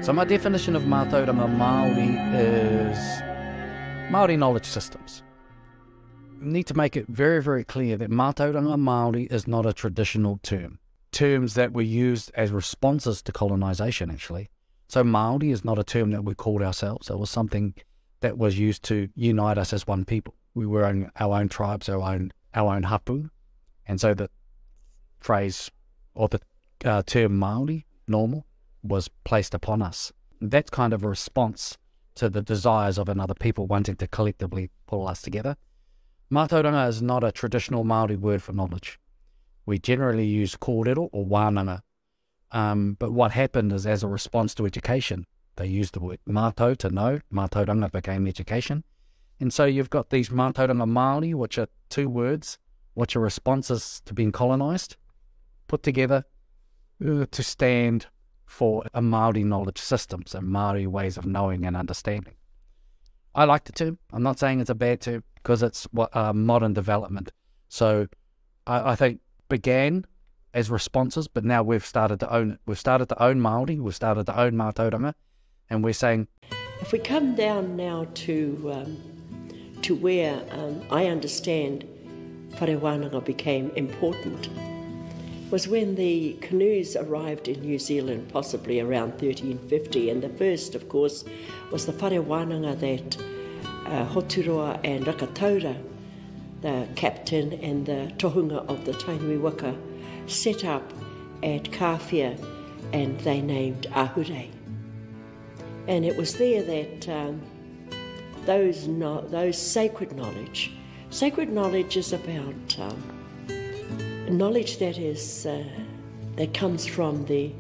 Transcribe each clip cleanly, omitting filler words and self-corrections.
So my definition of mātauranga Māori is Māori knowledge systems. We need to make it very, very clear that mātauranga Māori is not a traditional term. Terms that were used as responses to colonisation, actually. So Māori is not a term that we called ourselves. It was something that was used to unite us as one people. We were our own tribes, our own hapu. And so the phrase or the term Māori, normal, was placed upon us. That's kind of a response to the desires of another people wanting to collectively pull us together. Mātauranga is not a traditional Māori word for knowledge. We generally use kōrero or Waananga. But what happened is, as a response to education, they used the word mātou to know. Mātauranga became education. And so you've got these mātauranga Māori, which are two words, which are responses to being colonised, put together to stand for a Māori knowledge systems and Māori ways of knowing and understanding. I like the term. I'm not saying it's a bad term because it's modern development. So I think began as responses, but now we've started to own it. We've started to own Māori, we've started to own mātauranga, and we're saying... If we come down now to where I understand whare Waananga became important, was when the canoes arrived in New Zealand, possibly around 1350, and the first, of course, was the whare Waananga that Hoturoa and Rakataura, the captain and the tohunga of the Tainui Waka, set up at Kāwhia, and they named Ahure. And it was there that those sacred knowledge is about knowledge that is that comes from the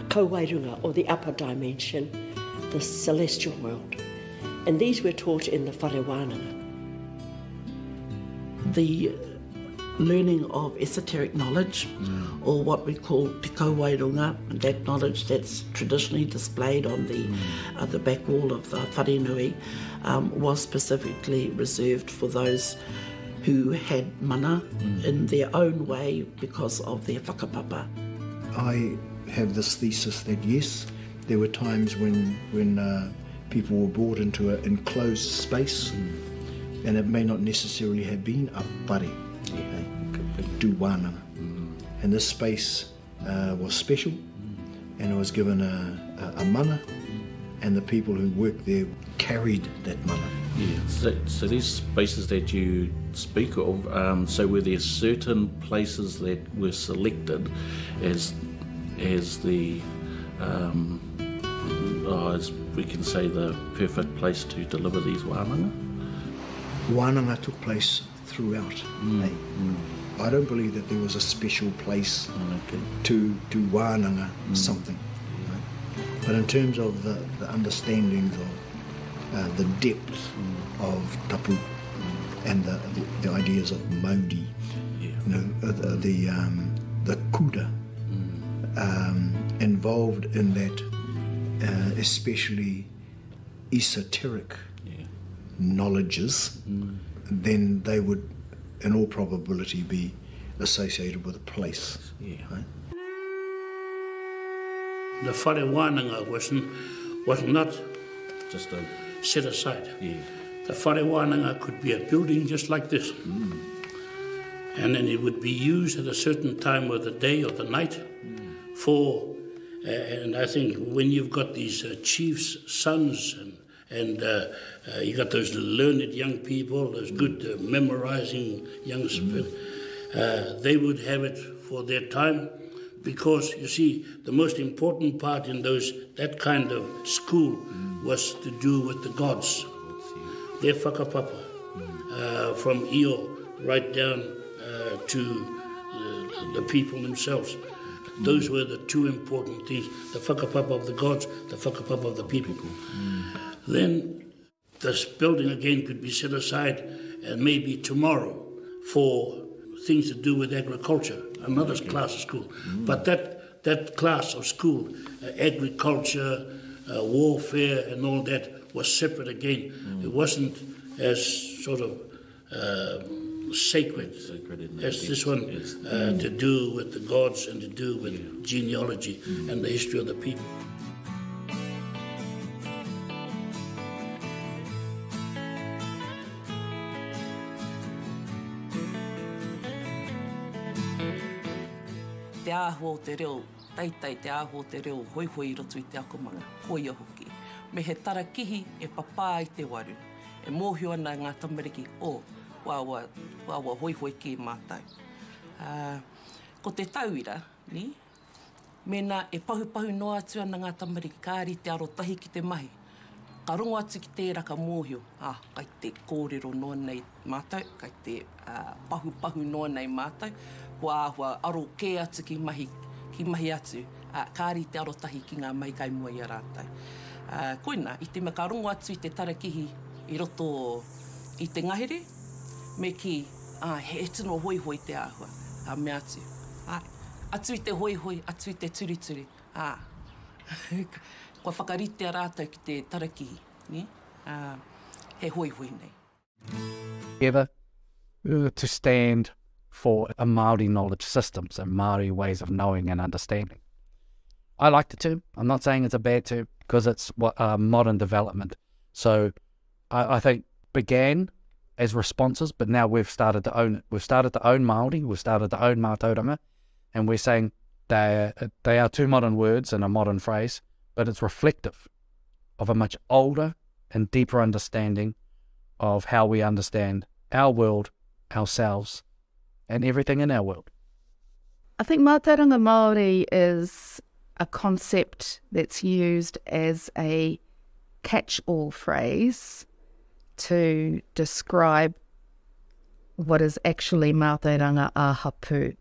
kōwhaiwhai, or the upper dimension, the celestial world. And these were taught in the whare Waananga. The learning of esoteric knowledge, or what we call te kōwhaiwhai, that knowledge that's traditionally displayed on the back wall of the Ranginui, was specifically reserved for those who had mana in their own way because of their whakapapa. I have this thesis that yes, there were times when people were brought into an enclosed space, and it may not necessarily have been a whare, to Waananga. And this space was special, and it was given a mana, and the people who worked there carried that mana. Yeah, so these spaces that you speak of, so were there certain places that were selected as the, as we can say, the perfect place to deliver these wānanga? Wānanga took place throughout. I don't believe that there was a special place to wānanga something. But in terms of the understanding of the depth of tapu and the ideas of mauri, the kuda involved in that, especially esoteric knowledges, then they would, in all probability, be associated with a place. Right? The whare Waananga was not just set aside. The whare Waananga could be a building just like this. And then it would be used at a certain time of the day or the night for, and I think when you've got these chiefs' sons and you got those learned young people, those good memorizing young people, they would have it for their time. Because, you see, the most important part in that kind of school was to do with the gods. Their whakapapa, from Io right down to the people themselves. Those were the two important things, the whakapapa of the gods, the whakapapa of the people. Then this building again could be set aside maybe tomorrow for things to do with agriculture, another class of school. But that class of school, agriculture, warfare and all that, was separate again. It wasn't as sort of sacred as this one, to do with the gods and to do with genealogy and the history of the people. te āhua o te reo, teitai te āhua o te reo, hoihoi I roto I te akomanga, hoi a hoki. Me he tarakihi e papā I te waru. E mōhio ana ngā tamariki, wāua hoihoi ki mātai. Ko te tauira, ni? Mena e pahu noa atu ana ngā tamariki, kāri te aro tahi ki te mahi. Ka rongo atu ki te raka mōhio, kai te kōrero noa nei mātou, kai te pahu noa nei mātou, hua aro kē atu ki mahi atu, kāri te aro tahi ki ngā mai kai mua I a rātou. Koina, I te me ka rongo atu I te tarakihi I roto I te ngahere, me ki, he tino hoihoi te āhua, me atu. Atu I te hoihoi, atu I te turituri, Kua whakarite a rātou ki te tarakihi, ni? He hoihoi nei. Together to stand for a Māori knowledge systems and Māori ways of knowing and understanding. I like the term. I'm not saying it's a bad term because it's modern development. So I think began as responses, but now we've started to own it. We've started to own Māori, we've started to own mātauranga, and we're saying they are two modern words and a modern phrase, but it's reflective of a much older and deeper understanding of how we understand our world, ourselves, and everything in our world. I think mātauranga Māori is a concept that's used as a catch-all phrase to describe what is actually mātauranga āhapū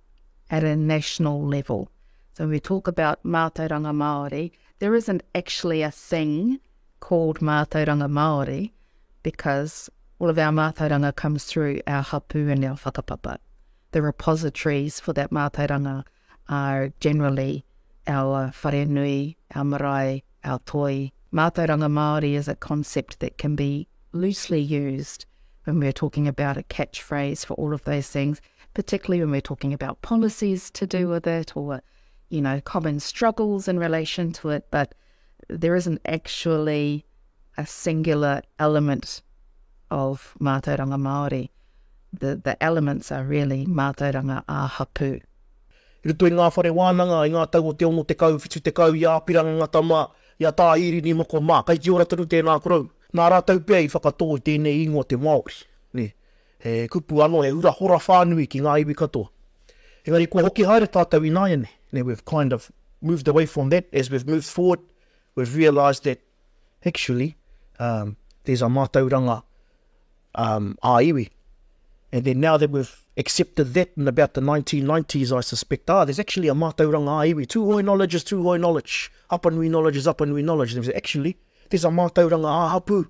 at a national level. So when we talk about mātauranga Māori, there isn't actually a thing called mātauranga Māori because all of our mātauranga comes through our hapu and our whakapapa. The repositories for that mātauranga are generally our wharenui, our marae, our toi. Mātauranga Māori is a concept that can be loosely used when we're talking about a catchphrase for all of those things, particularly when we're talking about policies to do with it or common struggles in relation to it, but there isn't actually a singular element of mātauranga Māori. The elements are really mātauranga āhapū. I roto I ngā whare Waananga, I ngā tau o te ongo te kau, whitu te kau, I āpiranga ngata mā, I a tā iri ni moko mā, kai ti ora tanu tēnā korau. Nā rātau pēi whakatō I tēnei ingoa te Māori. He kupu anō, he ura hora whānui ki ngā iwi katoa. Engari, kua hoki haere tātou I nāiane. We've kind of moved away from that. As we've moved forward, we've realised that actually there's a mātauranga āiwi. And then now that we've accepted that in about the 1990s, I suspect, there's actually a mātauranga āiwi. Tūhoi knowledge is tūhoi knowledge. Apanui knowledge is apanui knowledge. And actually, there's a mātauranga āhapu.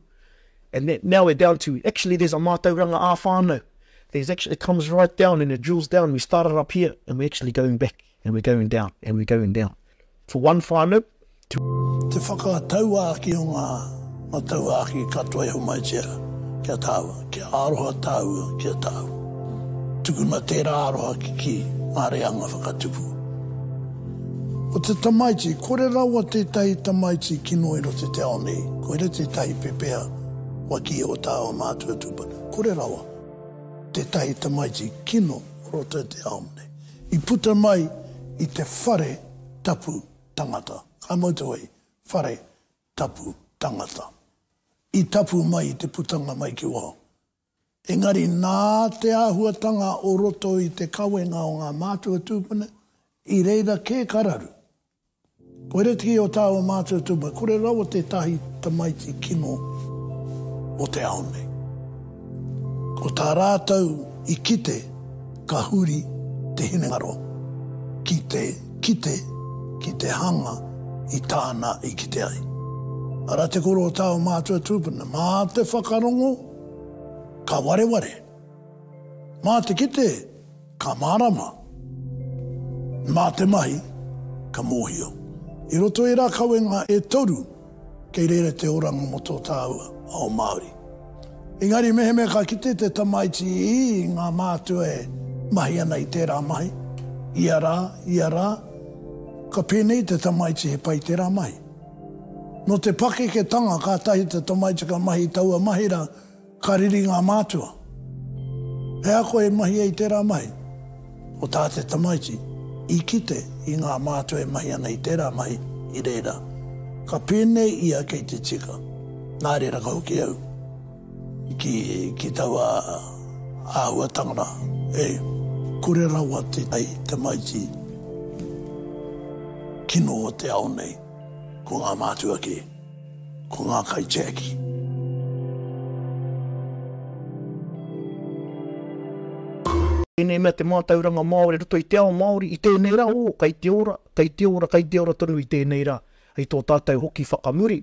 And that, now we're down to, actually, there's a mātauranga āwhānau. There's actually, it comes right down and it drills down. We started up here and we're actually going back. And we're going down, and we're going down. For one whānau, Te whakatauaki o ngā tauaki katoa e humaitia kia tāua, kia aroha tāua kia tāua. Tukuna tērā aroha ki ngā reanga whakatupu. O te tamaiti, kore rawa te tahi tamaiti kino iro te te ao nei. Koere te tahi pepea waki o tāua mātua tūpuna. Kore rawa te tahi tamaiti kino iro te ao nei. I puta mai I te whare tapu tangata. Ka mautu ai, whare tapu tangata. I tapu mai I te putanga mai ki waho. Engari, nā te āhuatanga o roto I te kawenga o ngā mātua tūpuna, I reira kē kararu. Koere tiki o tāua mātua tūpuna, kore rawa te tahi tamaiti kino o te ao nei. Ko tā rātau I kite, ka huri te hinengaro. Ki te hanga I tāna I kite ai. Ara te koro o tāu mātua tūpuna, mā te whakarongo, ka wareware. Mā te kite, ka mārama. Mā te mahi, ka mōhio. I roto I rā kawenga e toru, kei reire te oranga mo tō tāua ao Māori. Engari meheme ka kite te tamaiti I ngā mātua e mahi ana I tērā mahi. Ia rā, ka pēnei te tamaiti he pai tērā mahi. No te pake ke tanga ka tahi te tamaiti ka mahi taua mahira, ka riri ngā mātua. He ako e mahi ei tērā mahi. O tā te tamaiti, I kite i ngā mātua e mahi ana I tērā mahi I reira. Ka pēnei ia kei te tika. Nā reira ka hoki au. Ki tau āhuatanga. Kore rawa te tai te maiti. Kino o te ao nei. Ko ngā mātua ki. Ko ngā kai Jackie. Tēnei mea te mātauranga Māori roto I te ao Māori I tēnei rā, kei te ora tonu I tēnei rā. Hei tō tātou hoki whakamuri,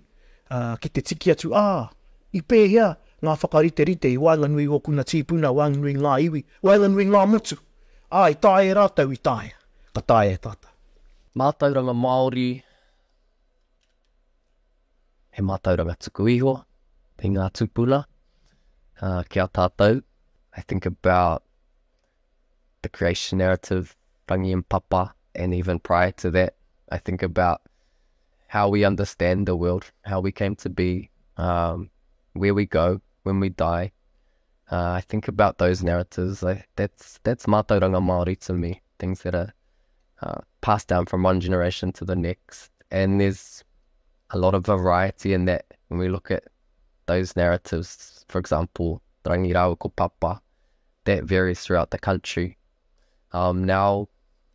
ki te tiki atu, I pēhea ngā whakarite-rite I Wainganui o kuna tīpuna, Wainganui ngā iwi, Wainganui ngā mutu. I tāe rātau I tāe, ka tāe e tātou. Mātauranga Māori, he mātauranga tuku iho, te ngā tūpuna, kia tātou. I think about the creation narrative, Rangi and Papa, and even prior to that, I think about how we understand the world, how we came to be, where we go when we die. I think about those narratives. That's mātauranga Māori to me, things that are passed down from one generation to the next. And there's a lot of variety in that when we look at those narratives. For example, Rangi Rāua Papa, that varies throughout the country. Now,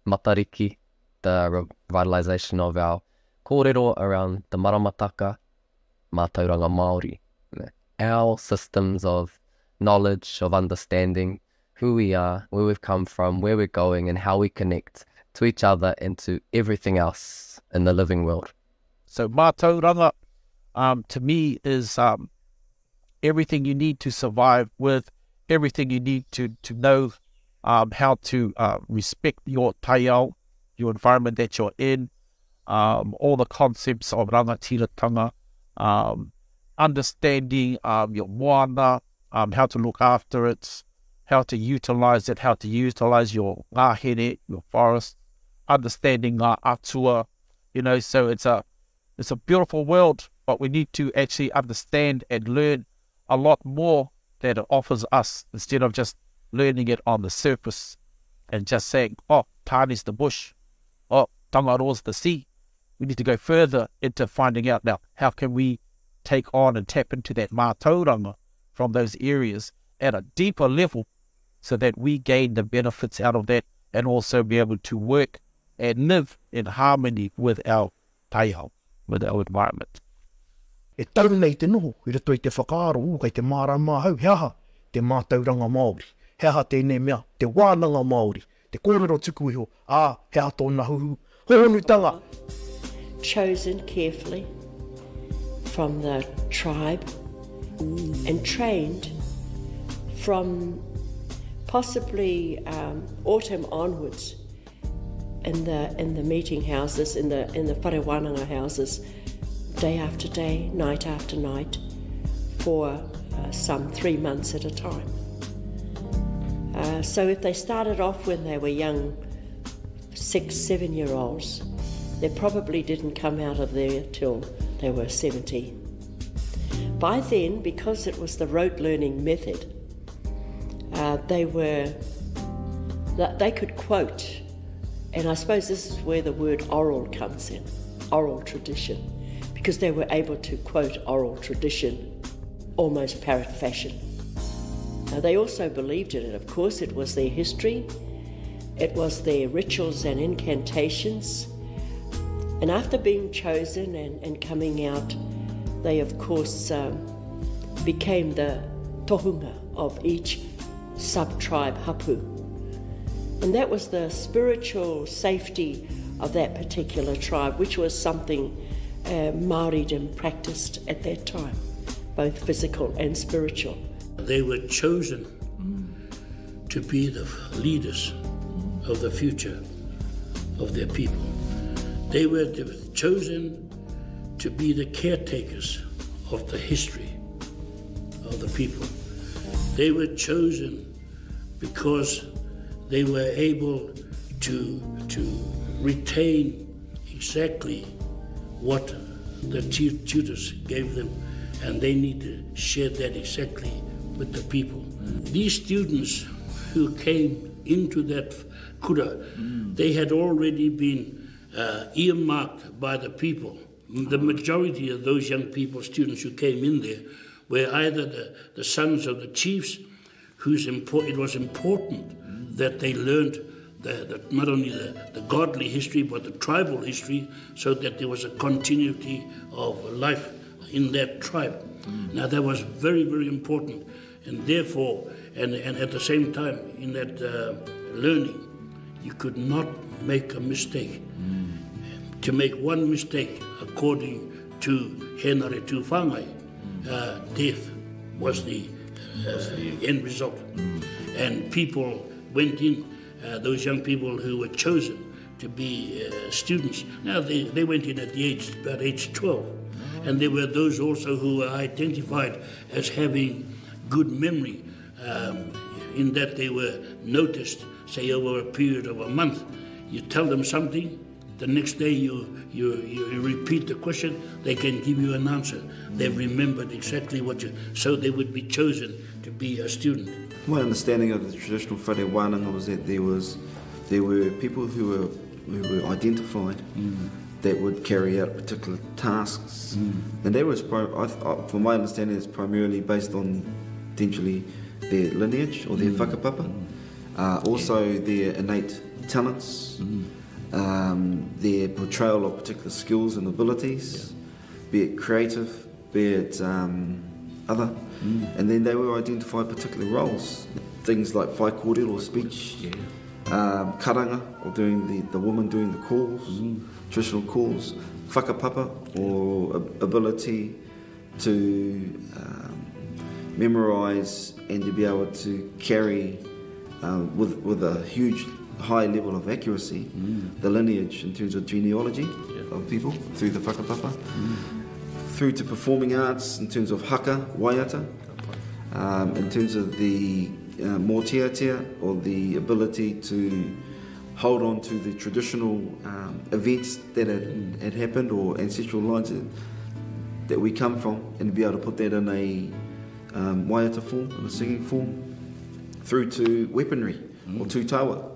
Matariki, the revitalisation of our kōrero around the maramataka, mātauranga Māori. Our systems of knowledge, of understanding who we are, where we've come from, where we're going, and how we connect to each other and to everything else in the living world. So mātauranga, to me, is everything you need to survive with, everything you need to know how to respect your taiao, your environment that you're in, all the concepts of rangatiratanga, understanding your moana, how to look after it, how to utilize it, how to utilize your ngahere, your forest, understanding ngā atua, so it's a beautiful world, but we need to actually understand and learn a lot more that it offers us instead of just learning it on the surface and just saying, Tāne's the bush, Tangaroa's the sea. We need to go further into finding out now, how can we take on and tap into that mātauranga from those areas at a deeper level so that we gain the benefits out of that and also be able to work and live in harmony with our taiao, with our environment. E tau nei te noho, I roto I te whakaaro, kei te mārama hau, heaha te mātauranga Māori, heaha tēnei mea, te Waananga Māori, te kōrero tuku iho, heaha tōna huhu, honutanga. Chosen carefully from the tribe and trained from possibly autumn onwards in the meeting houses, in the whare Waananga houses, day after day, night after night, for some 3 months at a time. So if they started off when they were young, 6-7-year-olds, they probably didn't come out of there till they were 70. By then, because it was the rote learning method, they could quote, and I suppose this is where the word oral comes in, oral tradition, because they were able to quote oral tradition almost parrot fashion. They also believed in it. Of course, it was their history, it was their rituals and incantations, and after being chosen and coming out, they of course became the tohunga of each sub-tribe hapu. And that was the spiritual safety of that particular tribe, which was something Māoridom practiced at that time, both physical and spiritual. They were chosen to be the leaders of the future of their people. They were chosen to be the caretakers of the history of the people. They were chosen because they were able to retain exactly what the tutors gave them, and they need to share that exactly with the people. These students who came into that kura, they had already been earmarked by the people. The majority of those young people, students who came in there, were either the sons of the chiefs, it was important that they learned not only the godly history, but the tribal history, so that there was a continuity of life in that tribe. Now that was very, very important, and therefore, and at the same time, in that learning, you could not make a mistake. To make one mistake, according to he replete whangai, death was the end result. And people went in, those young people who were chosen to be students. Now they went in at about age 12. And there were those also who were identified as having good memory, in that they were noticed, say, over a period of a month. You tell them something, the next day you repeat the question, they can give you an answer. They've remembered exactly so they would be chosen to be a student. My understanding of the traditional Whare Waananga was that there were people who were identified that would carry out particular tasks, and that was, from my understanding, it's primarily based on potentially their lineage or their whakapapa, also their innate talents, their portrayal of particular skills and abilities, be it creative, be it other, and then they will identify particular roles, things like whai kōrero or speech, karanga, or doing the woman doing the calls, traditional calls, whakapapa, or ability to memorise and to be able to carry with a huge high level of accuracy the lineage in terms of genealogy of people through the whakapapa, through to performing arts in terms of haka, waiata, in terms of the mōtiatia, or the ability to hold on to the traditional events that had happened, or ancestral lines that we come from, and be able to put that in a waiata form, in a singing form, through to weaponry, or tūtaua,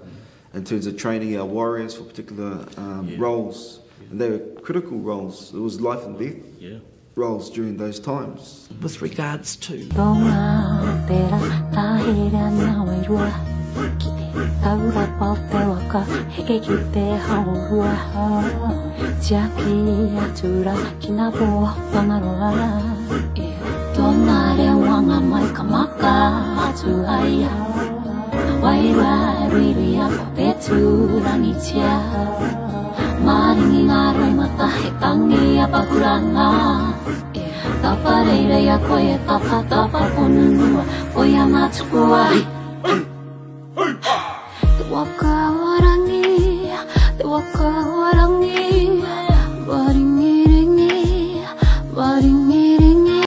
in terms of training our warriors for particular roles. And they were critical roles. It was life and death roles during those times. With regards to maringi ngā roi mata he tangi a pakuranga. Tapa reira ia koe e tapa ponunua, koe a ngā tukua. Te waka